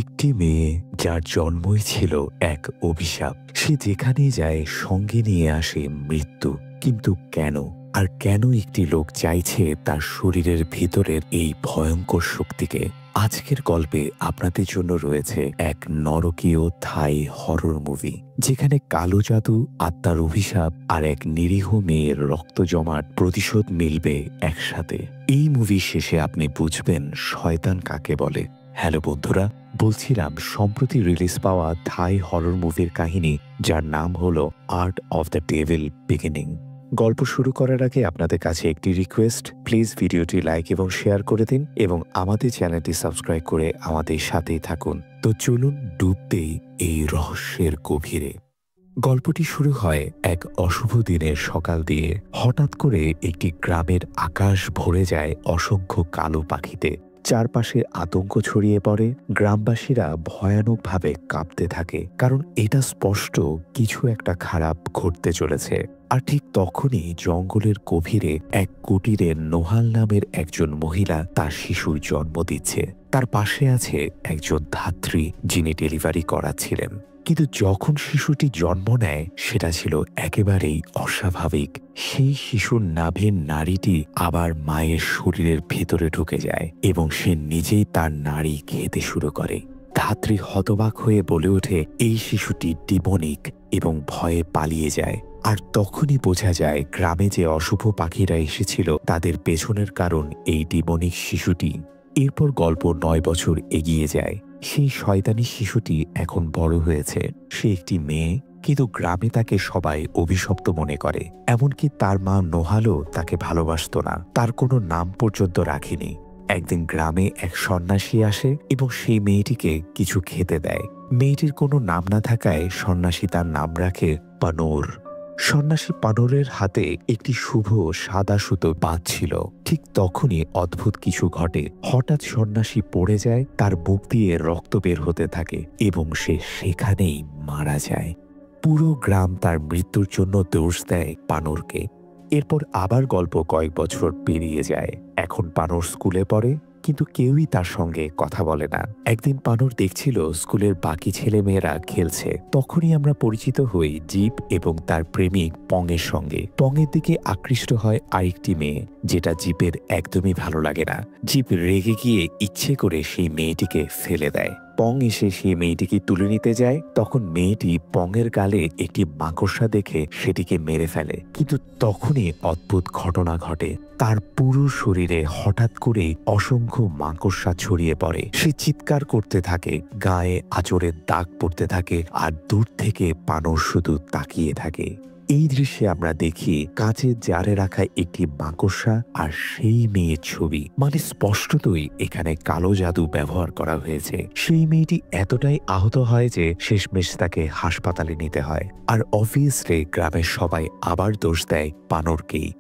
একটি মেয়ে যার জন্মই ছিল এক অভিশাপ। সে যেখানেই যায় সঙ্গে নিয়ে আসে মৃত্যু। কিন্তু কেন? আর কেন একটি লোক চাইছে তার শরীরের ভিতরের এই ভয়ঙ্কর শক্তিকে? আজকের গল্পে আপনাদের জন্য রয়েছে এক নরকীয় থাই হরর মুভি, যেখানে কালো জাদু, আত্মার অভিশাপ আর এক নিরীহ মেয়ের রক্ত জমাট প্রতিশোধ মিলবে একসাথে। এই মুভি শেষে আপনি বুঝবেন শয়তান কাকে বলে। হ্যালো বন্ধুরা, বলছিলাম সম্প্রতি রিলিজ পাওয়া থাই হরর মুভির কাহিনী, যার নাম হলো art of the devil beginning. গল্প শুরু করার আগে আপনাদের কাছে একটি রিকোয়েস্ট, প্লিজ ভিডিওটি লাইক এবং শেয়ার করে দিন এবং আমাদের চ্যানেলটি সাবস্ক্রাইব করে আমাদের সাথেই থাকুন। তো চলুন ডুব দেই এই রহস্যের গভীরে। গল্পটি শুরু হয় এক অশুভ দিনের সকাল দিয়ে। হঠাৎ করে একটি গ্রামের আকাশ ভরে যায় অসংখ্য কালো পাখিতে। চারপাশে আতঙ্ক ছড়িয়ে পড়ে। গ্রামবাসীরা ভয়ানকভাবে কাঁপতে থাকে, কারণ এটা স্পষ্ট কিছু একটা খারাপ ঘটতে চলেছে। আর ঠিক তখনই জঙ্গলের গভীরে এক কুটিরে নোহাল নামের একজন মহিলা তার শিশুর জন্ম দিচ্ছে। তার পাশে আছে একজন ধাত্রী, যিনি ডেলিভারি করাচ্ছিলেন। কিন্তু যখন শিশুটি জন্ম নেয়, সেটা ছিল একেবারেই অস্বাভাবিক। সেই শিশুর নাভির নাড়িটি আবার মায়ের শরীরের ভেতরে ঢুকে যায় এবং সে নিজেই তার নাড়ি খেতে শুরু করে। ধাত্রী হতবাক হয়ে বলে ওঠে এই শিশুটি ডিমনিক এবং ভয়ে পালিয়ে যায়। আর তখনই বোঝা যায় গ্রামে যে অশুভ পাখিরা এসেছিল তাদের পেছনের কারণ এই ডিমনিক শিশুটি। এরপর গল্প 9 বছর এগিয়ে যায়। সেই শয়তানি শিশুটি এখন বড় হয়েছে। সে একটি মেয়ে, কিন্তু গ্রামে তাকে সবাই অভিশপ্ত মনে করে। এমনকি তার মা নোহালও তাকে ভালোবাসত না, তার কোনো নাম পর্যন্ত রাখেনি। একদিন গ্রামে এক সন্ন্যাসী আসে এবং সেই মেয়েটিকে কিছু খেতে দেয়। মেয়েটির কোনো নাম না থাকায় সন্ন্যাসী তার নাম রাখে পানোর। সন্ন্যাসী পানোরের হাতে একটি শুভ সাদা সুতো বাঁধছিল। ঠিক তখনই অদ্ভুত কিছু ঘটে। হঠাৎ সন্ন্যাসী পড়ে যায়, তার মুখ দিয়ে রক্ত বের হতে থাকে এবং সে সেখানেই মারা যায়। পুরো গ্রাম তার মৃত্যুর জন্য দোষ দেয় পানোরকে। এরপর আবার গল্প কয়েক বছর পেরিয়ে যায়। এখন পানোর স্কুলে পড়ে, কিন্তু কেউই তার সঙ্গে কথা বলে না। একদিন পানোর দেখছিল স্কুলের বাকি ছেলেমেয়েরা খেলছে। তখনই আমরা পরিচিত হই জিপ এবং তার প্রেমিক পংয়ের সঙ্গে। পংয়ের দিকে আকৃষ্ট হয় আরেকটি মেয়ে, যেটা জিপের একদমই ভালো লাগে না। জিপ রেগে গিয়ে ইচ্ছে করে সেই মেয়েটিকে ফেলে দেয়। পং এসে সেই মেয়েটিকে তুলে নিতে যায়। তখন মেয়েটি পংয়ের গালে একটি মাকড়সা দেখে সেটিকে মেরে ফেলে। কিন্তু তখনই অদ্ভুত ঘটনা ঘটে। তার পুরো শরীরে হঠাৎ করে অসংখ্য মাকড়সা ছড়িয়ে পড়ে। সে চিৎকার করতে থাকে, গায়ে আঁচড়ের দাগ পড়তে থাকে, আর দূর থেকে পানোর শুধু তাকিয়ে থাকে। এই দৃশ্যে আমরা দেখি কাঁচের জারে রাখা একটি মাকড়সা আর সেই মেয়ের ছবি। মানে স্পষ্টতই এখানে কালো জাদু ব্যবহার করা হয়েছে। সেই মেয়েটি এতটাই আহত হয় যে শেষমেশ তাকে হাসপাতালে নিতে হয়। আর অবভিয়াসলি গ্রামের সবাই আবার দোষ দেয় পানোরকেই।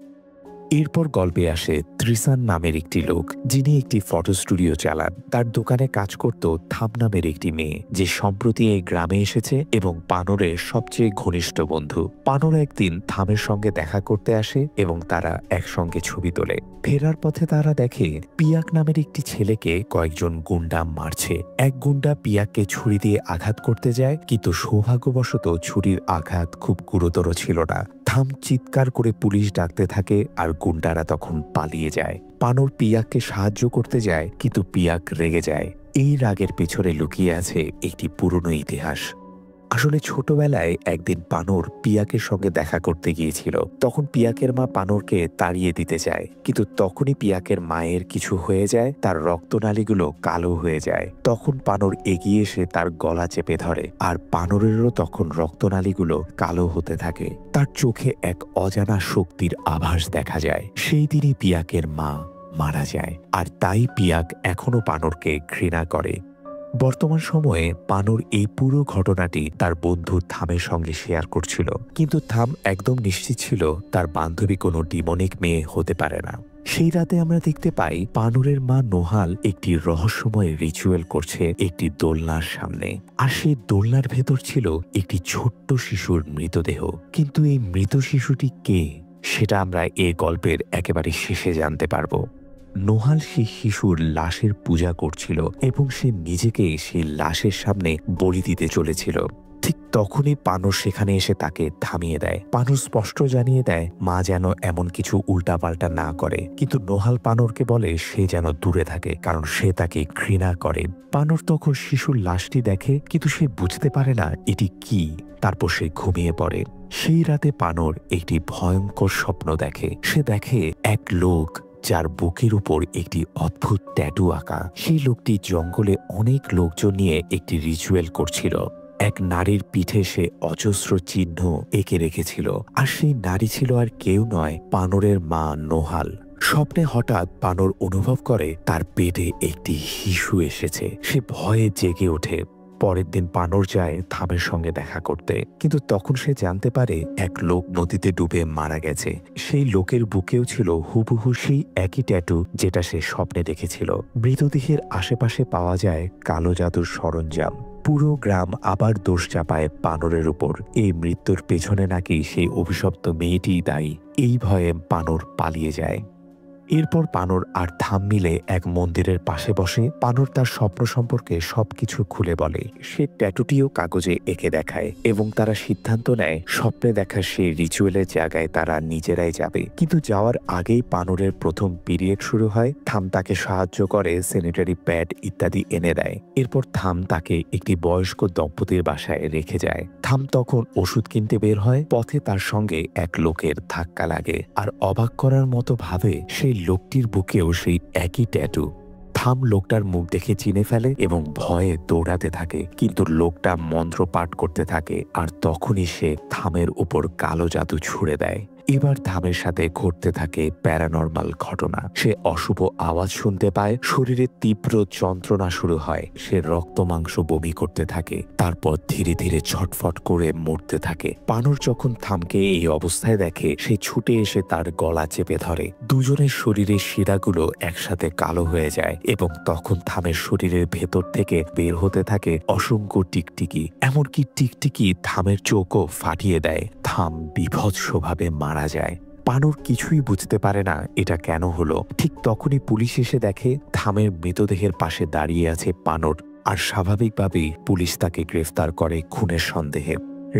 এরপর গল্পে আসে ত্রিসান নামের একটি লোক, যিনি একটি ফটো স্টুডিও চালান। তার দোকানে কাজ করত থাম নামের একটি মেয়ে, যে সম্প্রতি এই গ্রামে এসেছে এবং পানোরের সবচেয়ে ঘনিষ্ঠ বন্ধু। পানোর একদিন থামের সঙ্গে দেখা করতে আসে এবং তারা একসঙ্গে ছবি তোলে। ফেরার পথে তারা দেখে পিয়াক নামের একটি ছেলেকে কয়েকজন গুন্ডা মারছে। এক গুন্ডা পিয়াককে ছুরি দিয়ে আঘাত করতে যায়, কিন্তু সৌভাগ্যবশত ছুরির আঘাত খুব গুরুতর ছিল না। থাম চিৎকার করে পুলিশ ডাকতে থাকে আর গুন্ডারা তখন পালিয়ে যায়। পানোর পিয়াককে সাহায্য করতে যায়, কিন্তু পিয়াক রেগে যায়। এই রাগের পেছনে লুকিয়ে আছে একটি পুরনো ইতিহাস। আসলে ছোটবেলায় একদিন পানোর পিয়াকের সঙ্গে দেখা করতে গিয়েছিল। তখন পিয়াকের মা পানোরকে তাড়িয়ে দিতে চায়, কিন্তু তখনই পিয়াকের মায়ের কিছু হয়ে যায়, তার রক্তনালীগুলো কালো হয়ে যায়। তখন পানোর এগিয়ে এসে তার গলা চেপে ধরে, আর পানোরেরও তখন রক্তনালীগুলো কালো হতে থাকে। তার চোখে এক অজানা শক্তির আভাস দেখা যায়। সেই দিনই পিয়াকের মা মারা যায়, আর তাই পিয়াক এখনো পানোরকে ঘৃণা করে। বর্তমান সময়ে পানোর এই পুরো ঘটনাটি তার বন্ধু থামের সঙ্গে শেয়ার করছিল, কিন্তু থাম একদম নিশ্চিত ছিল তার বান্ধবী কোনো ডিমনিক মেয়ে হতে পারে না। সেই রাতে আমরা দেখতে পাই পানোরের মা নোহাল একটি রহস্যময় রিচুয়াল করছে একটি দোলনার সামনে। আর সেই দোলনার ভেতর ছিল একটি ছোট্ট শিশুর মৃতদেহ। কিন্তু এই মৃত শিশুটি কে, সেটা আমরা এই গল্পের একেবারে শেষে জানতে পারবো। নোহাল সেই শিশুর লাশের পূজা করছিল এবং সে নিজেকে সেই লাশের সামনে বলি দিতে চলেছিল। ঠিক তখনই পানর সেখানে এসে তাকে থামিয়ে দেয়। পানর স্পষ্ট জানিয়ে দেয় মা যেন এমন কিছু উল্টাপাল্টা না করে, কিন্তু নোহাল পানরকে বলে সে যেন দূরে থাকে, কারণ সে তাকে ঘৃণা করে। পানর তখন শিশুর লাশটি দেখে, কিন্তু সে বুঝতে পারে না এটি কি। তারপর সে ঘুমিয়ে পড়ে। সেই রাতে পানর একটি ভয়ঙ্কর স্বপ্ন দেখে। সে দেখে এক লোক যার বুকের উপর একটি অদ্ভুত ট্যাটু আঁকা। সেই লোকটি জঙ্গলে অনেক লোকজন নিয়ে একটি রিচুয়াল করছিল। এক নারীর পিঠে সে অজস্র চিহ্ন এঁকে রেখেছিল, আর সেই নারী ছিল আর কেউ নয়, পানরের মা নোহাল। স্বপ্নে হঠাৎ পানর অনুভব করে তার পেটে একটি শিশু এসেছে। সে ভয়ে জেগে ওঠে। পরের দিন পানর যায় থামের সঙ্গে দেখা করতে, কিন্তু তখন সে জানতে পারে এক লোক নদীতে ডুবে মারা গেছে। সেই লোকের বুকেও ছিল হুবহু সেই একই ট্যাটু যেটা সে স্বপ্নে দেখেছিল। মৃতদেহের আশেপাশে পাওয়া যায় কালো জাদুর সরঞ্জাম। পুরো গ্রাম আবার দোষ চাপায় পানরের উপর। এই মৃত্যুর পেছনে নাকি সেই অভিশপ্ত মেয়েটিই দায়ী। এই ভয়ে পানর পালিয়ে যায়। এরপর পানর আর থাম মিলে এক মন্দিরের পাশে বসে। পানর তার স্বপ্ন সম্পর্কে সবকিছু খুলে বলে। সে ট্যাটুটিও কাগজে এঁকে দেখায় এবং তারা সিদ্ধান্ত নেয় স্বপ্নে দেখা সেই রিচুয়ালের জায়গায় তারা নিজেরাই যাবে। কিন্তু যাওয়ার আগেই পানরের প্রথম পিরিয়ড শুরু হয়। থাম তাকে সাহায্য করে, স্যানিটারি প্যাড ইত্যাদি এনে দেয়। এরপর থাম তাকে একটি বয়স্ক দম্পতির বাসায় রেখে যায়। থাম তখন ওষুধ কিনতে বের হয়। পথে তার সঙ্গে এক লোকের ধাক্কা লাগে, আর অবাক করার মতো ভাবে সেই লোকটির বুকেও সেই একই ট্যাটু। থাম লোকটার মুখ দেখে চিনে ফেলে এবং ভয়ে দৌড়াতে থাকে, কিন্তু লোকটা মন্ত্র পাঠ করতে থাকে, আর তখনই সে থামের উপর কালো জাদু ছুড়ে দেয়। এবার থামের সাথে ঘটতে থাকে প্যারানর্মাল ঘটনা। সে অশুভ আওয়াজ শুনতে পায়, শরীরে তীব্র যন্ত্রণা শুরু হয়, সে রক্ত মাংস বমি করতে থাকে, তারপর ধীরে ধীরে ছটফট করে মরতে থাকে। পানর যখন থামকে এই অবস্থায় দেখে, সে ছুটে এসে তার গলা চেপে ধরে। দুজনের শরীরের শিরাগুলো একসাথে কালো হয়ে যায় এবং তখন থামের শরীরের ভেতর থেকে বের হতে থাকে অসংখ্য টিকটিকি। এমনকি টিকটিকি থামের চোখও ফাটিয়ে দেয়। থাম বিভৎসভাবে মারা যায়। পানর কিছুই বুঝতে পারে না এটা কেন হলো। ঠিক তখনই পুলিশ এসে দেখে থামের মৃতদেহের পাশে দাঁড়িয়ে আছে পানর, আর স্বাভাবিকভাবেই পুলিশ তাকে গ্রেফতার করে খুনের সন্দেহে।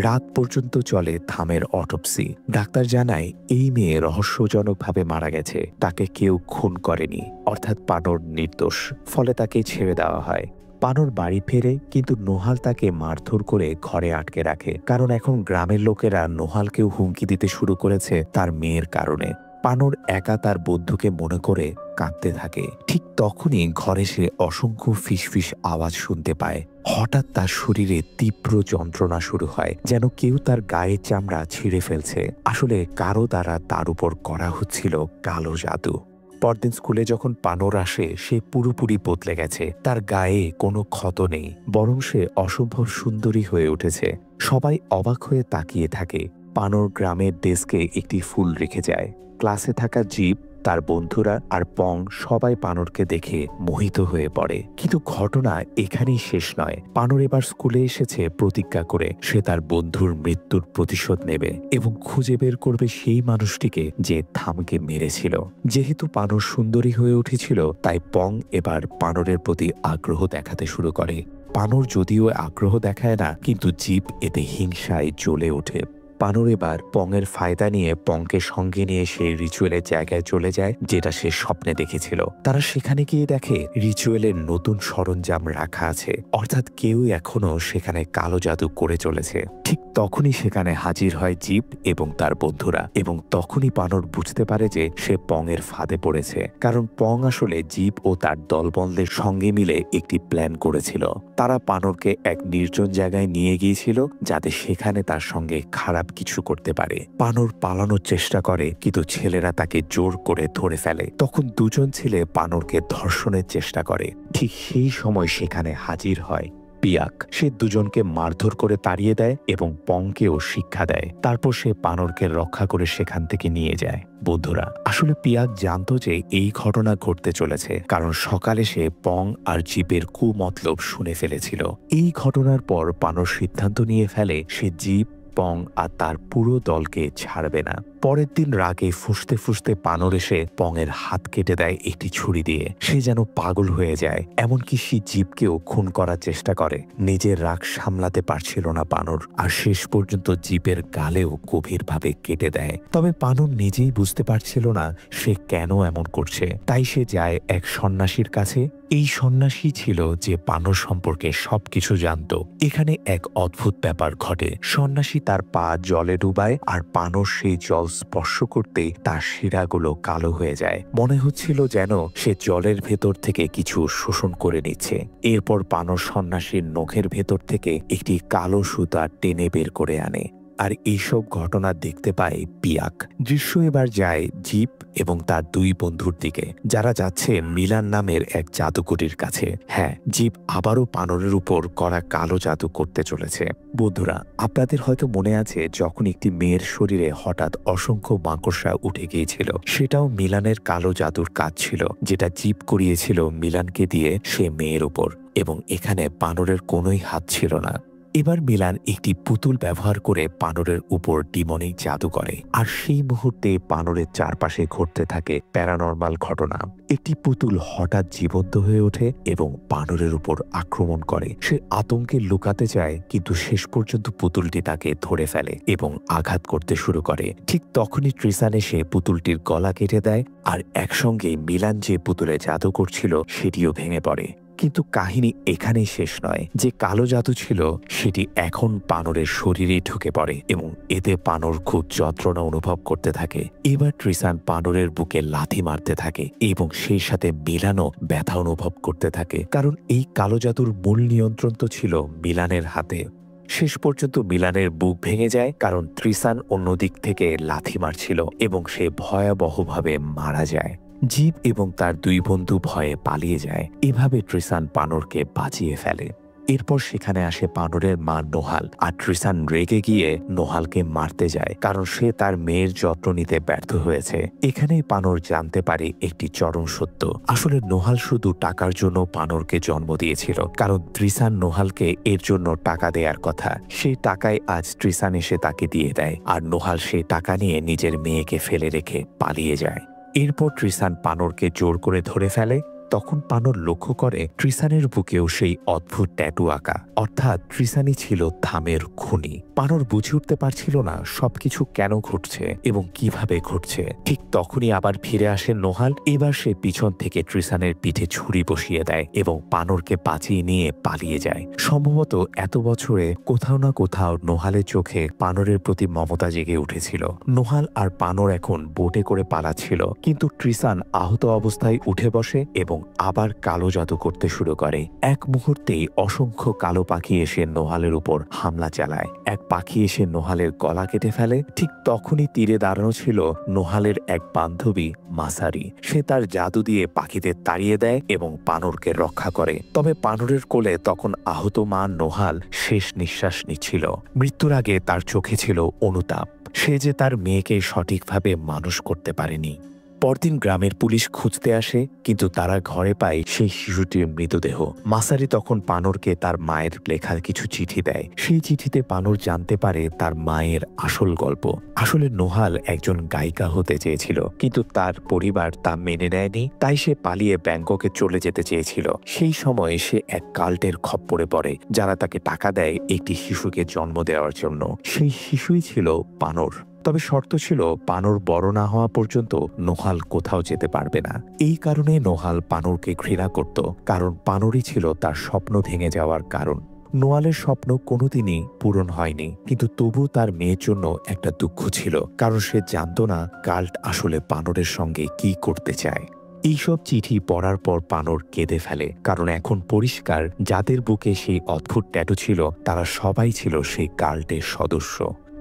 রাত পর্যন্ত চলে থামের অটোপসি। ডাক্তার জানায় এই মেয়ে রহস্যজনকভাবে মারা গেছে, তাকে কেউ খুন করেনি, অর্থাৎ পানর নির্দোষ। ফলে তাকে ছেড়ে দেওয়া হয়। পানর বাড়ি ফেরে, কিন্তু নোহাল তাকে মারধর করে ঘরে আটকে রাখে, কারণ এখন গ্রামের লোকেরা নোহালকেও হুমকি দিতে শুরু করেছে তার মেয়ের কারণে। পানর একা তার বন্ধুকে মনে করে কাঁদতে থাকে। ঠিক তখনই ঘরে সে অসংখ্য ফিসফিস আওয়াজ শুনতে পায়। হঠাৎ তার শরীরে তীব্র যন্ত্রণা শুরু হয়, যেন কেউ তার গায়ের চামড়া ছিঁড়ে ফেলছে। আসলে কারো দ্বারা তার উপর করা হচ্ছিল কালো জাদু। পরদিন স্কুলে যখন পানর আসে, সে পুরোপুরি বদলে গেছে। তার গায়ে কোনো ক্ষত নেই, বরং সে অসম্ভব সুন্দরী হয়ে উঠেছে। সবাই অবাক হয়ে তাকিয়ে থাকে। পানর গ্রামের ডেস্কে একটি ফুল রেখে যায়। ক্লাসে থাকা জীব, তার বন্ধুরা আর পং সবাই পানরকে দেখে মোহিত হয়ে পড়ে। কিন্তু ঘটনা এখানেই শেষ নয়। পানর এবার স্কুলে এসেছে প্রতিজ্ঞা করে সে তার বন্ধুর মৃত্যুর প্রতিশোধ নেবে এবং খুঁজে বের করবে সেই মানুষটিকে যে থামকে মেরেছিল। যেহেতু পানর সুন্দরী হয়ে উঠেছিল, তাই পং এবার পানরের প্রতি আগ্রহ দেখাতে শুরু করে। পানর যদিও আগ্রহ দেখায় না, কিন্তু জীব এতে হিংসায় জ্বলে ওঠে। পানর এবার পংয়ের ফায়দা নিয়ে পংকে সঙ্গে নিয়ে সেই রিচুয়ালের জায়গায় চলে যায় যেটা সে স্বপ্নে দেখেছিল। তারা সেখানে গিয়ে দেখে রিচুয়ালের নতুন সরঞ্জাম রাখা আছে, অর্থাৎ কেউ এখনো সেখানে কালো জাদু করে চলেছে। ঠিক তখনই সেখানে হাজির হয় জীব এবং তার বন্ধুরা, এবং তখনই পানর বুঝতে পারে যে সে পংয়ের ফাঁদে পড়েছে, কারণ পং আসলে জীব ও তার দলবলদের সঙ্গে মিলে একটি প্ল্যান করেছিল। তারা পানরকে এক নির্জন জায়গায় নিয়ে গিয়েছিল যাতে সেখানে তার সঙ্গে খারাপ কিছু করতে পারে। পানর পালানোর চেষ্টা করে, কিন্তু ছেলেরা তাকে জোর করে ধরে ফেলে। তখন দুজন ছেলে পানরকে ধর্ষণের চেষ্টা করে। ঠিক সেই সময় সেখানে হাজির হয় পিয়াক। সে দুজনকে মারধর করে তাড়িয়ে দেয় এবং পংকেও শিক্ষা দেয়। তারপর সে পানরকে রক্ষা করে সেখান থেকে নিয়ে যায়। বন্ধুরা, আসলে পিয়াক জানতো যে এই ঘটনা ঘটতে চলেছে, কারণ সকালে সে পং আর জীবের কুমতলব শুনে ফেলেছিল। এই ঘটনার পর পানর সিদ্ধান্ত নিয়ে ফেলে সে জীব, পং আর তার পুরো দলকে ছাড়বে না। পরের দিন রাগে ফুঁসতে ফুঁসতে বানর এসে পংয়ের হাত কেটে দেয় একটি ছুরি দিয়ে। সে যেন পাগল হয়ে যায়, এমনকি সে জীবকেও খুন করার চেষ্টা করে। নিজের রাগ সামলাতে পারছিল না বানর, আর শেষ পর্যন্ত জীবের গালেও গভীরভাবে কেটে দেয়। তবে বানর নিজেই বুঝতে পারছিল না সে কেন এমন করছে। তাই সে যায় এক সন্ন্যাসীর কাছে। এই সন্ন্যাসী ছিল যে বানর সম্পর্কে সবকিছু জানত। এখানে এক অদ্ভুত ব্যাপার ঘটে। সন্ন্যাসী তার পা জলে ডুবায়, আর বানর সেই জল স্পর্শ করতেই তার শিরাগুলো কালো হয়ে যায়। মনে হচ্ছিল যেন সে জলের ভেতর থেকে কিছু শোষণ করে নিচ্ছে। এরপর বানর সন্ন্যাসীর নখের ভেতর থেকে একটি কালো সুতা টেনে বের করে আনে। আর এইসব ঘটনা দেখতে পায় পিয়াক। দৃশ্য এবার যায় জীব এবং তার দুই বন্ধুর দিকে, যারা যাচ্ছে মিলান নামের এক জাদুকরীর কাছে। হ্যাঁ, জীব আবারও বানরের উপর করা কালো জাদু করতে চলেছে। বন্ধুরা, আপনাদের হয়তো মনে আছে যখন একটি মেয়ের শরীরে হঠাৎ অসংখ্য মাকড়সা উঠে গিয়েছিল, সেটাও মিলানের কালো জাদুর কাজ ছিল, যেটা জীব করিয়েছিল মিলানকে দিয়ে সে মেয়ের উপর। এবং এখানে বানরের কোনোই হাত ছিল না। এবার মিলান একটি পুতুল ব্যবহার করে বানরের উপর ডিমনিক জাদু করে, আর সেই মুহূর্তে বানরের চারপাশে ঘটতে থাকে প্যারানরমাল ঘটনা। একটি পুতুল হঠাৎ জীবন্ত হয়ে ওঠে এবং বানরের উপর আক্রমণ করে। সে আতঙ্কে লুকাতে চায়, কিন্তু শেষ পর্যন্ত পুতুলটি তাকে ধরে ফেলে এবং আঘাত করতে শুরু করে। ঠিক তখনই ট্রিসান এসে পুতুলটির গলা কেটে দেয়, আর একসঙ্গেই মিলান যে পুতুলে জাদু করছিল সেটিও ভেঙে পড়ে। কিন্তু কাহিনী এখানেই শেষ নয়। যে কালো জাদু ছিল সেটি এখন বানরের শরীরে ঢুকে পড়ে এবং এতে বানর খুব যন্ত্রণা অনুভব করতে থাকে। এবার ট্রিসান বানরের বুকে লাথি মারতে থাকে এবং সেই সাথে মিলানও ব্যথা অনুভব করতে থাকে, কারণ এই কালো জাদুর মূল নিয়ন্ত্রণ তো ছিল মিলানের হাতে। শেষ পর্যন্ত মিলানের বুক ভেঙে যায়, কারণ ট্রিসান অন্যদিক থেকে লাথি মারছিল এবং সে ভয়াবহভাবে মারা যায়। জীব এবং তার দুই বন্ধু ভয়ে পালিয়ে যায়। এভাবে ট্রিসান বানরকে বাঁচিয়ে ফেলে। এরপর সেখানে আসে বানরের মা নোহাল, আর ট্রিসান রেগে গিয়ে নোহালকে মারতে যায়, কারণ সে তার মেয়ের যত্ন নিতে ব্যর্থ হয়েছে। এখানেই বানর জানতে পারে একটি চরম সত্য। আসলে নোহাল শুধু টাকার জন্য বানরকে জন্ম দিয়েছিল, কারণ ট্রিসান নোহালকে এর জন্য টাকা দেওয়ার কথা। সেই টাকায় আজ ট্রিসান এসে তাকে দিয়ে দেয়, আর নোহাল সেই টাকা নিয়ে নিজের মেয়েকে ফেলে রেখে পালিয়ে যায়। এরপর ট্রিসান বানরকে জোর করে ধরে ফেলে। তখন বানর লক্ষ্য করে ট্রিসানের বুকেও সেই অদ্ভুত ট্যাটু আঁকা, অর্থাৎ ট্রিসানই ছিল থামের খুনি। বানর বুঝে উঠতে পারছিল না সবকিছু কেন ঘটছে এবং কিভাবে ঘটছে। ঠিক তখনই আবার ফিরে আসে নোহাল। এবার সে পিছন থেকে ট্রিসানের পিঠে ছুরি বসিয়ে দেয় এবং বানরকে বাঁচিয়ে নিয়ে পালিয়ে যায়। সম্ভবত এত বছরে কোথাও না কোথাও নোহালের চোখে বানরের প্রতি মমতা জেগে উঠেছিল। নোহাল আর বানর এখন বোটে করে পালাচ্ছিল, কিন্তু ট্রিসান আহত অবস্থায় উঠে বসে এবং আবার কালো জাদু করতে শুরু করে। এক মুহূর্তেই অসংখ্য কালো পাখি এসে নোহালের উপর হামলা চালায়। এক পাখি এসে নোহালের গলা কেটে ফেলে। ঠিক তখনই তীরে দাঁড়ানো ছিল নোহালের এক বান্ধবী মাসারি। সে তার জাদু দিয়ে পাখিদের তাড়িয়ে দেয় এবং বানরকে রক্ষা করে। তবে বানরের কোলে তখন আহত মা নোহাল শেষ নিঃশ্বাস নিচ্ছিল। মৃত্যুর আগে তার চোখে ছিল অনুতাপ। সে যে তার মেয়েকে সঠিকভাবে মানুষ করতে পারেনি। পরদিন গ্রামের পুলিশ খুঁজতে আসে, কিন্তু তারা ঘরে পায় সেই শিশুটির মৃতদেহ। মাসারি তখন বানরকে তার মায়ের লেখা কিছু চিঠি দেয়। সেই চিঠিতে বানর জানতে পারে তার মায়ের আসল গল্প। আসলে নোহাল একজন গায়িকা হতে চেয়েছিল, কিন্তু তার পরিবার তা মেনে নেয়নি। তাই সে পালিয়ে ব্যাংককে চলে যেতে চেয়েছিল। সেই সময় সে এক কাল্টের খপ্পরে পড়ে, যারা তাকে টাকা দেয় একটি শিশুকে জন্ম দেওয়ার জন্য। সেই শিশুই ছিল বানর। তবে শর্ত ছিল বানর বড় না হওয়া পর্যন্ত নোহাল কোথাও যেতে পারবে না। এই কারণে নোহাল বানরকে ঘৃণা করত, কারণ বানরই ছিল তার স্বপ্ন ভেঙে যাওয়ার কারণ। নোয়ালের স্বপ্ন কোনোদিনই পূরণ হয়নি, কিন্তু তবু তার মেয়ের জন্য একটা দুঃখ ছিল, কারণ সে জানত না কাল্ট আসলে বানরের সঙ্গে কি করতে চায়। এইসব চিঠি পড়ার পর বানর কেঁদে ফেলে, কারণ এখন পরিষ্কার যাদের বুকে সেই অদ্ভুত ট্যাটু ছিল তারা সবাই ছিল সেই কাল্টের সদস্য।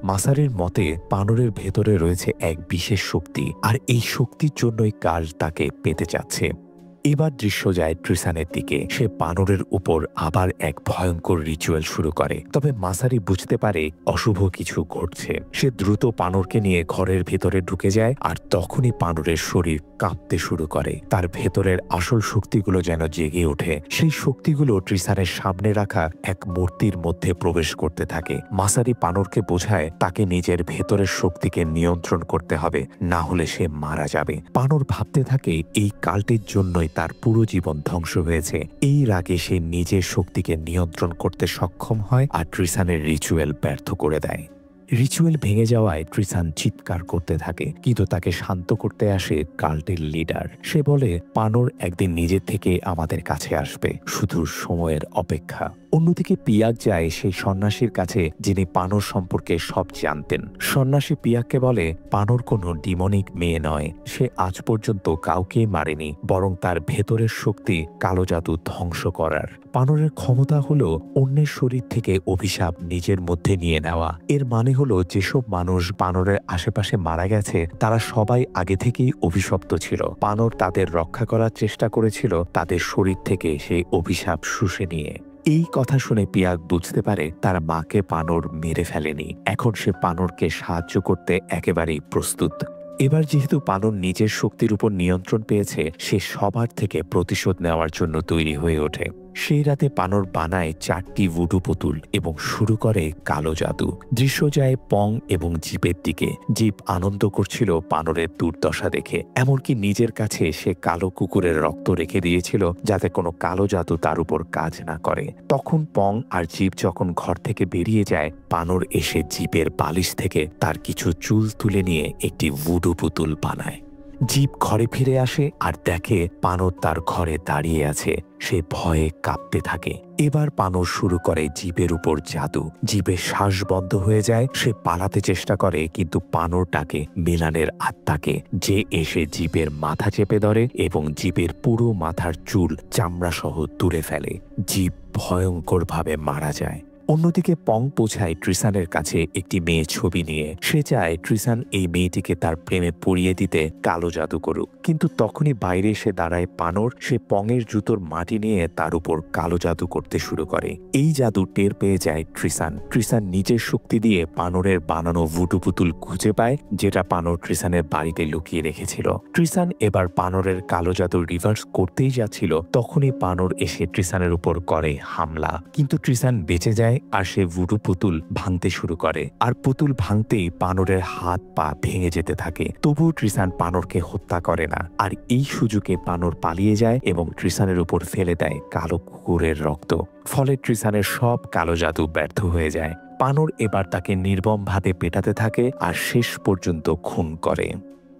মাসারের মতে বানরের ভেতরে রয়েছে এক বিশেষ শক্তি, আর এই শক্তির জন্যই কাল্ট তাকে পেতে চাচ্ছে। এবার দৃশ্য যায় ট্রিসানের দিকে। সে বানরের উপর আবার এক ভয়ঙ্কর রিচুয়াল শুরু করে। তবে মাসারি বুঝতে পারে অশুভ কিছু ঘটছে। সে দ্রুত বানরকে নিয়ে ঘরের ভেতরে ঢুকে যায়, আর তখনই বানরের শরীর কাঁপতে শুরু করে। তার ভেতরের আসল শক্তিগুলো যেন জেগে ওঠে। সেই শক্তিগুলো ট্রিসানের সামনে রাখা এক মূর্তির মধ্যে প্রবেশ করতে থাকে। মাসারি বানরকে বোঝায় তাকে নিজের ভেতরের শক্তিকে নিয়ন্ত্রণ করতে হবে, না হলে সে মারা যাবে। বানর ভাবতে থাকে এই কালটির জন্যই তার পুরো জীবন ধ্বংস হয়েছে। এই রাগে সে নিজের শক্তিকে নিয়ন্ত্রণ করতে সক্ষম হয় আর ট্রিসানের রিচুয়াল ব্যর্থ করে দেয়। রিচুয়াল ভেঙে যাওয়ায় ট্রিসান চিৎকার করতে থাকে, কিন্তু তাকে শান্ত করতে আসে কাল্টের লিডার। সে বলে বানর একদিন নিজে থেকে আমাদের কাছে আসবে, শুধু সময়ের অপেক্ষা। অন্যদিকে পিয়াক যায় সেই সন্ন্যাসীর কাছে যিনি বানর সম্পর্কে সব জানতেন। সন্ন্যাসী পিয়াককে বলে বানর কোনো ডিমনিক মেয়ে নয়। সে আজ পর্যন্ত কাউকেই মারেনি, বরং তার ভেতরের শক্তি কালো জাদু ধ্বংস করার। বানরের ক্ষমতা হলো অন্যের শরীর থেকে অভিশাপ নিজের মধ্যে নিয়ে নেওয়া। এর মানে হলো যেসব মানুষ বানরের আশেপাশে মারা গেছে তারা সবাই আগে থেকেই অভিশপ্ত ছিল। বানর তাদের রক্ষা করার চেষ্টা করেছিল তাদের শরীর থেকে সেই অভিশাপ শুষে নিয়ে। এই কথা শুনে পিয়াক বুঝতে পারে তার মাকে বানর মেরে ফেলেনি। এখন সে বানরকে সাহায্য করতে একেবারেই প্রস্তুত। এবার যেহেতু বানর নিজের শক্তির উপর নিয়ন্ত্রণ পেয়েছে, সে সবার থেকে প্রতিশোধ নেওয়ার জন্য তৈরি হয়ে ওঠে। সেই রাতে বানর বানায় 4টি ভুডু পুতুল এবং শুরু করে কালো জাদু। দৃশ্য যায় পং এবং জিপের দিকে। জিপ আনন্দ করছিল বানরের দুর্দশা দেখে। এমনকি নিজের কাছে সে কালো কুকুরের রক্ত রেখে দিয়েছিল যাতে কোনো কালো জাদু তার উপর কাজ না করে। তখন পং আর জিপ যখন ঘর থেকে বেরিয়ে যায়, বানর এসে জিপের বালিশ থেকে তার কিছু চুল তুলে নিয়ে একটি ভুডু পুতুল বানায়। জিপ ঘরে ফিরে আসে আর দেখে বানর তার ঘরে দাঁড়িয়ে আছে। সে ভয়ে কাঁপতে থাকে। এবার বানর শুরু করে জিপের উপর জাদু। জিপের শ্বাস বন্ধ হয়ে যায়। সে পালাতে চেষ্টা করে, কিন্তু বানর ডাকে মেলানের আত্মাকে, যে এসে জিপের মাথা চেপে ধরে এবং জিপের পুরো মাথার চুল চামড়া সহ তুলে ফেলে। জিপ ভয়ঙ্করভাবে মারা যায়। অন্যদিকে পং পৌঁছায় ট্রিসানের কাছে একটি মেয়ে ছবি নিয়ে। সে চায় ট্রিসান এই মেয়েটিকে তার প্রেমে পরিয়ে দিতে কালো জাদু করুক, কিন্তু তখনই বাইরে এসে দাঁড়ায় বানর। সে পংয়ের জুতোর মাটি নিয়ে তার উপর কালো জাদু করতে শুরু করে। এই জাদু টের পেয়ে যায় ট্রিসান। ট্রিসান নিজের শক্তি দিয়ে বানরের বানানো ভুডু পুতুল খুঁজে পায়, যেটা বানর ট্রিসানের বাড়িতে লুকিয়ে রেখেছিল। ট্রিসান এবার বানরের কালো জাদু রিভার্স করতেই যাচ্ছিল, তখনই বানর এসে ট্রিসানের উপর করে হামলা। কিন্তু ট্রিসান বেঁচে যায় আর সে ভুডু পুতুল ভাঙতে শুরু করে। আর পুতুল ভাঙতেই বানরের হাত পা ভেঙে যেতে থাকে। তবুও ট্রিসান বানরকে হত্যা করে না। আর এই সুযোগে বানর পালিয়ে যায় এবং ট্রিসানের উপর ফেলে দেয় কালো কুকুরের রক্ত। ফলে ট্রিসানের সব কালো জাদু ব্যর্থ হয়ে যায়। বানর এবার তাকে নির্মমভাবে পেটাতে থাকে আর শেষ পর্যন্ত খুন করে।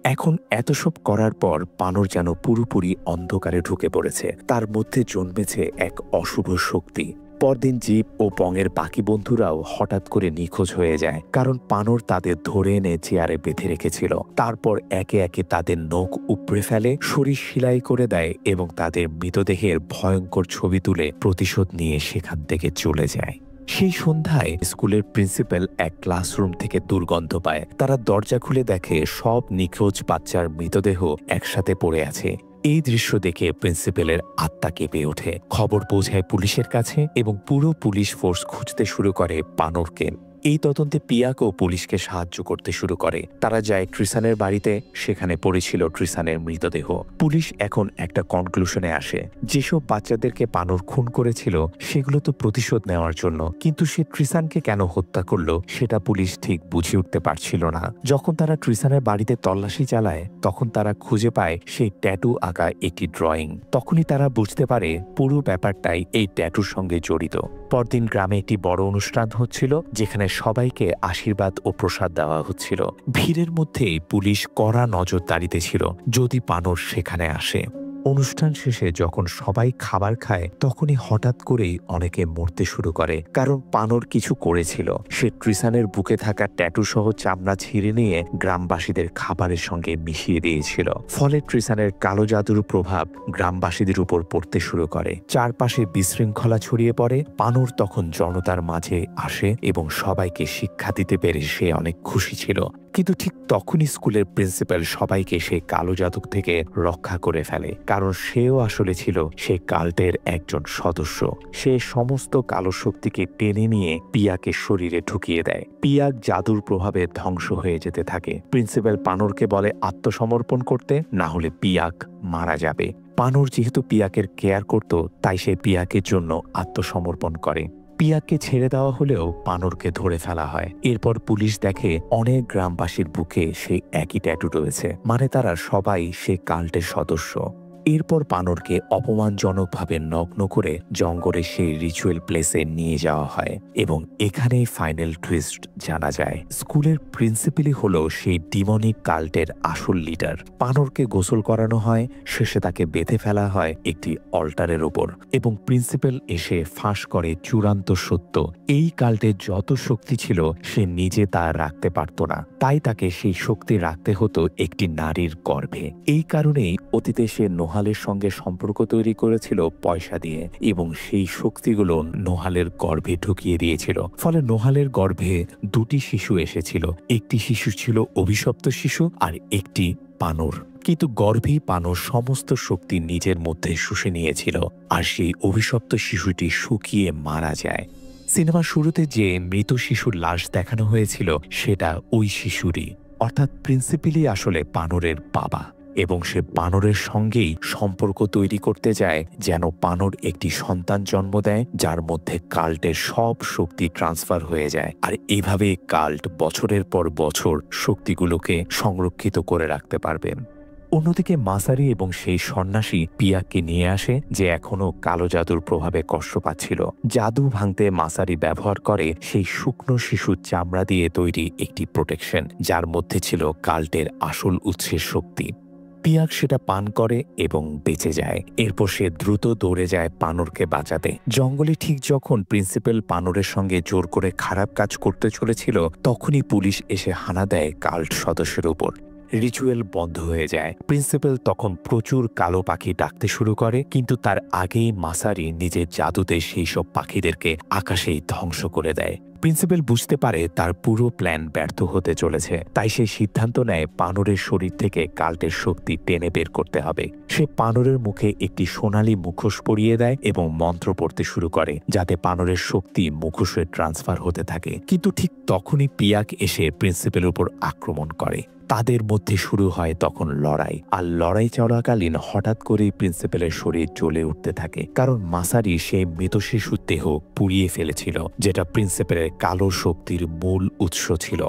এখন এত সব করার পর বানর যেন পুরোপুরি অন্ধকারে ঢুকে পড়েছে। তার মধ্যে জন্মেছে এক অশুভ শক্তি। পরদিন জিপ ও পংয়ের বাকি বন্ধুরাও হঠাৎ করে নিখোঁজ হয়ে যায়, কারণ বানর তাদের ধরে এনে চেয়ারে বেঁধে রেখেছিল। তারপর একে একে তাদের নখ উপড়ে ফেলে, শরীর সেলাই করে দেয় এবং তাদের মৃতদেহের ভয়ঙ্কর ছবি তুলে প্রতিশোধ নিয়ে সেখান থেকে চলে যায়। সেই সন্ধ্যায় স্কুলের প্রিন্সিপাল এক ক্লাসরুম থেকে দুর্গন্ধ পায়। তারা দরজা খুলে দেখে সব নিখোঁজ বাচ্চার মৃতদেহ একসাথে পড়ে আছে। এই দৃশ্য দেখে প্রিন্সিপালের আত্মা কেঁপে ওঠে। খবর পৌঁছায় পুলিশের কাছে এবং পুরো পুলিশ ফোর্স খুঁজতে শুরু করে বানরকে। এই তদন্তে পিয়াকও পুলিশকে সাহায্য করতে শুরু করে। তারা যায় ট্রিসানের বাড়িতে, সেখানে পড়েছিল ট্রিসানের মৃতদেহ। পুলিশ এখন একটা কনক্লুশনে আসে, যেসব বাচ্চাদেরকে বানর খুন করেছিল সেগুলো তো প্রতিশোধ নেওয়ার জন্য, কিন্তু সে ট্রিসানকে কেন হত্যা করলো সেটা পুলিশ ঠিক বুঝে উঠতে পারছিল না। যখন তারা ট্রিসানের বাড়িতে তল্লাশি চালায় তখন তারা খুঁজে পায় সেই ট্যাটু আঁকা একটি ড্রয়িং। তখনই তারা বুঝতে পারে পুরো ব্যাপারটাই এই ট্যাটুর সঙ্গে জড়িত। পরদিন গ্রামে একটি বড় অনুষ্ঠান হচ্ছিল, যেখানে সবাইকে আশীর্বাদ ও প্রসাদ দেওয়া হচ্ছিল। ভিড়ের মধ্যেই পুলিশ কড়া নজরদারিতে ছিল যদি বানর সেখানে আসে। অনুষ্ঠান শেষে যখন সবাই খাবার খায় তখনই হঠাৎ করেই অনেকে মরতে শুরু করে, কারণ বানর কিছু করেছিল। সে ট্রিসানের বুকে থাকা ট্যাটু সহ চামড়া ছিঁড়ে নিয়ে গ্রামবাসীদের খাবারের সঙ্গে মিশিয়ে দিয়েছিল। ফলে ট্রিসানের কালো জাদুর প্রভাব গ্রামবাসীদের উপর পড়তে শুরু করে। চারপাশে বিশৃঙ্খলা ছড়িয়ে পড়ে। বানর তখন জনতার মাঝে আসে এবং সবাইকে শিক্ষা দিতে পেরে সে অনেক খুশি ছিল। কিন্তু ঠিক তখনই স্কুলের প্রিন্সিপাল সবাইকে সেই কালো জাদু থেকে রক্ষা করে ফেলে, কারণ সেও আসলে ছিল সেই কাল্টের একজন সদস্য। সে সমস্ত কালো শক্তিকে টেনে নিয়ে পিয়াকে শরীরে ঢুকিয়ে দেয়। পিয়াক জাদুর প্রভাবে ধ্বংস হয়ে যেতে থাকে। প্রিন্সিপাল পানোরকে বলে আত্মসমর্পণ করতে, না হলে পিয়াক মারা যাবে। পানোর যেহেতু পিয়াকের কেয়ার করত, তাই সে পিয়াকের জন্য আত্মসমর্পণ করে। পিয়াককে ছেড়ে দেওয়া হলেও পানোরকে ধরে ফেলা হয়। এরপর পুলিশ দেখে অনেক গ্রামবাসীর বুকে সেই একই ট্যাটু রয়েছে, মানে তারা সবাই সে কাল্টের সদস্য। এরপর পানোরকে অপমানজনকভাবে নগ্ন করে জঙ্গলে সেই রিচুয়াল প্লেসে নিয়ে যাওয়া হয় এবং এখানেই ফাইনাল টুইস্ট জানা যায়। স্কুলের প্রিন্সিপালই হলো সেই ডিমনিক কাল্টের আসল লিডার। পানোরকে গোসল করানো হয়, শেষে তাকে বেঁধে ফেলা হয় একটি অল্টারের ওপর এবং প্রিন্সিপাল এসে ফাঁস করে চূড়ান্ত সত্য। এই কাল্টের যত শক্তি ছিল সে নিজে তা রাখতে পারত না, তাই তাকে সেই শক্তি রাখতে হতো একটি নারীর গর্ভে। এই কারণেই অতীতে সে নোহালের সঙ্গে সম্পর্ক তৈরি করেছিল পয়সা দিয়ে এবং সেই শক্তিগুলো নোহালের গর্ভে ঢুকিয়ে দিয়েছিল। ফলে নোহালের গর্ভে দুটি শিশু এসেছিল, একটি শিশু ছিল অভিশপ্ত শিশু আর একটি পানোর। কিন্তু গর্ভেই পানোর সমস্ত শক্তি নিজের মধ্যে শুষে নিয়েছিল আর সেই অভিশপ্ত শিশুটি শুকিয়ে মারা যায়। সিনেমার শুরুতে যে মৃত শিশুর লাশ দেখানো হয়েছিল সেটা ওই শিশুরই, অর্থাৎ প্রিন্সিপালই আসলে পানোরের বাবা এবং সে পানোরের সঙ্গেই সম্পর্ক তৈরি করতে যায় যেন পানোর একটি সন্তান জন্ম দেয় যার মধ্যে কাল্টের সব শক্তি ট্রান্সফার হয়ে যায়। আর এভাবে কাল্ট বছরের পর বছর শক্তিগুলোকে সংরক্ষিত করে রাখতে পারবে। অন্যদিকে মাসারি এবং সেই সন্ন্যাসী পিয়াককে নিয়ে আসে, যে এখনো কালো জাদুর প্রভাবে কষ্ট পাচ্ছিল। জাদু ভাঙতে মাসারি ব্যবহার করে সেই শুকনো শিশুর চামড়া দিয়ে তৈরি একটি প্রোটেকশন, যার মধ্যে ছিল কাল্টের আসল উৎসের শক্তি। পিয়াক সেটা পান করে এবং বেঁচে যায়। এরপর সে দ্রুত দৌড়ে যায় পানোরকে বাঁচাতে। জঙ্গলে ঠিক যখন প্রিন্সিপাল পানোরের সঙ্গে জোর করে খারাপ কাজ করতে চলেছিল, তখনই পুলিশ এসে হানা দেয় কাল্ট সদস্যের উপর। রিচুয়াল বন্ধ হয়ে যায়। প্রিন্সিপাল তখন প্রচুর কালো পাখি ডাকতে শুরু করে, কিন্তু তার আগেই মাসারি নিজের জাদুতে সেই সব পাখিদেরকে আকাশেই ধ্বংস করে দেয়। প্রিন্সিপাল বুঝতে পারে তার পুরো প্ল্যান ব্যর্থ হতে চলেছে, তাই সে সিদ্ধান্ত নেয় পানোরের শরীর থেকে কাল্টের শক্তি টেনে বের করতে হবে। সে পানোরের মুখে একটি সোনালী মুখোশ পরিয়ে দেয় এবং মন্ত্র পড়তে শুরু করে, যাতে পানোরের শক্তি মুখোশে ট্রান্সফার হতে থাকে। কিন্তু ঠিক তখনই পিয়াক এসে প্রিন্সিপালের উপর আক্রমণ করে। তাদের মধ্যে শুরু হয় তখন লড়াই, আর লড়াই চলাকালীন হঠাৎ করেই প্রিন্সিপালের শরীর জ্বলে উঠতে থাকে, কারণ মাসারি সেই মৃত শিশুর দেহ পুড়িয়ে ফেলেছিল, যেটা প্রিন্সিপালের কালো শক্তির মূল উৎস ছিল।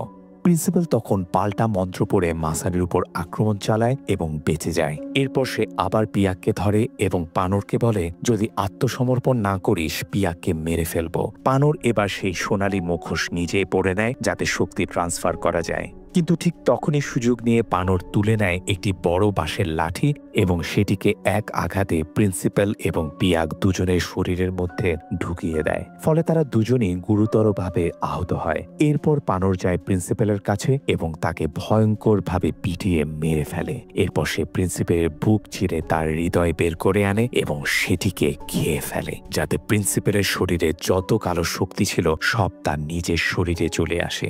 প্রিন্সিপাল তখন পাল্টা মন্ত্র পড়ে মাসারির উপর আক্রমণ চালায় এবং বেঁচে যায়। এরপর সে আবার পিয়াককে ধরে এবং পানোরকে বলে, যদি আত্মসমর্পণ না করিস পিয়াককে মেরে ফেলবো। পানোর এবার সেই সোনালী মুখোশ নিজেই পড়ে নেয় যাতে শক্তি ট্রান্সফার করা যায়। কিন্তু ঠিক তখনই সুযোগ নিয়ে পানোর তুলে নেয় একটি বড় বাঁশের লাঠি এবং সেটিকে এক আঘাতে প্রিন্সিপাল এবং পিয়াক দুজনের শরীরের মধ্যে ঢুকিয়ে দেয়। ফলে তারা দুজনই গুরুতরভাবে আহত হয়। এরপর পানোর যায় প্রিন্সিপালের কাছে এবং তাকে ভয়ঙ্করভাবে পিটিয়ে মেরে ফেলে। এরপর সে প্রিন্সিপালের বুক চিরে তার হৃদয় বের করে আনে এবং সেটিকে খেয়ে ফেলে, যাতে প্রিন্সিপালের শরীরে যত কালো শক্তি ছিল সব তার নিজের শরীরে চলে আসে।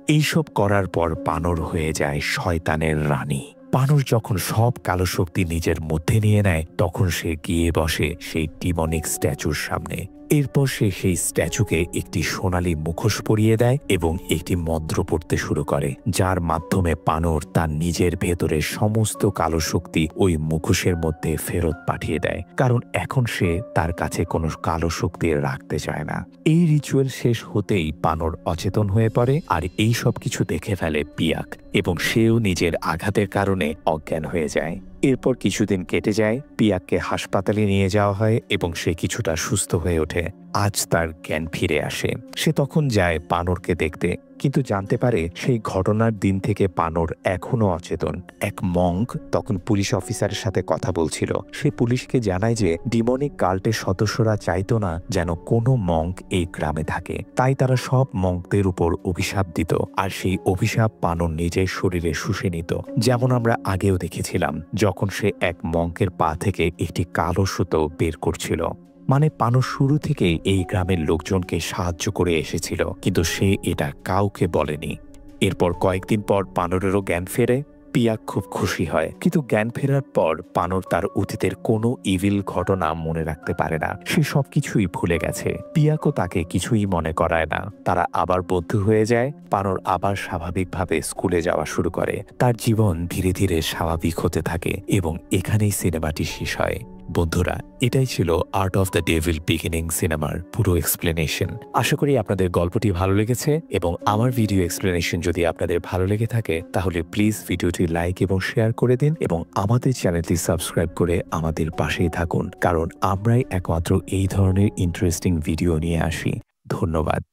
এইসব করার পর পানোর হয়ে যায় শয়তানের রানী। পানোর যখন সব কালো শক্তি নিজের মধ্যে নিয়ে নেয়, তখন সে গিয়ে বসে সেই ডিমনিক স্ট্যাচুর সামনে। এরপর সে সেই স্ট্যাচুকে একটি সোনালী মুখোশ পরিয়ে দেয় এবং একটি মন্ত্র পড়তে শুরু করে, যার মাধ্যমে পানোর তার নিজের ভেতরের সমস্ত কালো শক্তি ওই মুখোশের মধ্যে ফেরত পাঠিয়ে দেয়, কারণ এখন সে তার কাছে কোনো কালো শক্তি রাখতে চায় না। এই রিচুয়াল শেষ হতেই পানোর অচেতন হয়ে পড়ে, আর এই সব কিছু দেখে ফেলে পিয়াক এবং সেও নিজের আঘাতের কারণে অজ্ঞান হয়ে যায়। এরপর কিছুদিন কেটে যায়। পিয়াককে হাসপাতালে নিয়ে যাওয়া হয় এবং সে কিছুটা সুস্থ হয়ে ওঠে। আজ তার জ্ঞান ফিরে আসে। সে তখন যায় পানোরকে দেখতে, কিন্তু জানতে পারে সেই ঘটনার দিন থেকে পানোর এখনো অচেতন। এক মঙ্ক তখন পুলিশ অফিসারের সাথে কথা বলছিল। সে পুলিশকে জানায় যে ডিমনিক কাল্টের সদস্যরা চাইতো না যেন কোনো মঙ্ক এই গ্রামে থাকে, তাই তারা সব মঙ্কদের উপর অভিশাপ দিত, আর সেই অভিশাপ পানোর নিজের শরীরে শুষে নিত। যেমন আমরা আগেও দেখেছিলাম যখন সে এক মঙ্কের পা থেকে একটি কালো সুতো বের করছিল। মানে পানো শুরু থেকেই এই গ্রামের লোকজনকে সাহায্য করে এসেছিল, কিন্তু সে এটা কাউকে বলেনি। এরপর কয়েকদিন পর পানরেরও জ্ঞান ফেরে। পিয়া খুব খুশি হয়, কিন্তু জ্ঞান ফেরার পর পানর তার অতীতের কোনো ইভিল ঘটনা মনে রাখতে পারে না। সে সবকিছুই ভুলে গেছে। পিয়াকও তাকে কিছুই মনে করায় না। তারা আবার বন্ধু হয়ে যায়। পানর আবার স্বাভাবিকভাবে স্কুলে যাওয়া শুরু করে। তার জীবন ধীরে ধীরে স্বাভাবিক হতে থাকে এবং এখানেই সিনেমাটি শেষ হয়। বন্ধুরা, এটাই ছিল art of the devil beginning সিনেমার পুরো এক্সপ্লেনেশন। আশা করি আপনাদের গল্পটি ভালো লেগেছে এবং আমার ভিডিও এক্সপ্লেনেশন যদি আপনাদের ভালো লেগে থাকে তাহলে প্লিজ ভিডিওটি লাইক এবং শেয়ার করে দিন এবং আমাদের চ্যানেলটি সাবস্ক্রাইব করে আমাদের পাশেই থাকুন, কারণ আমরাই একমাত্র এই ধরনের ইন্টারেস্টিং ভিডিও নিয়ে আসি। ধন্যবাদ।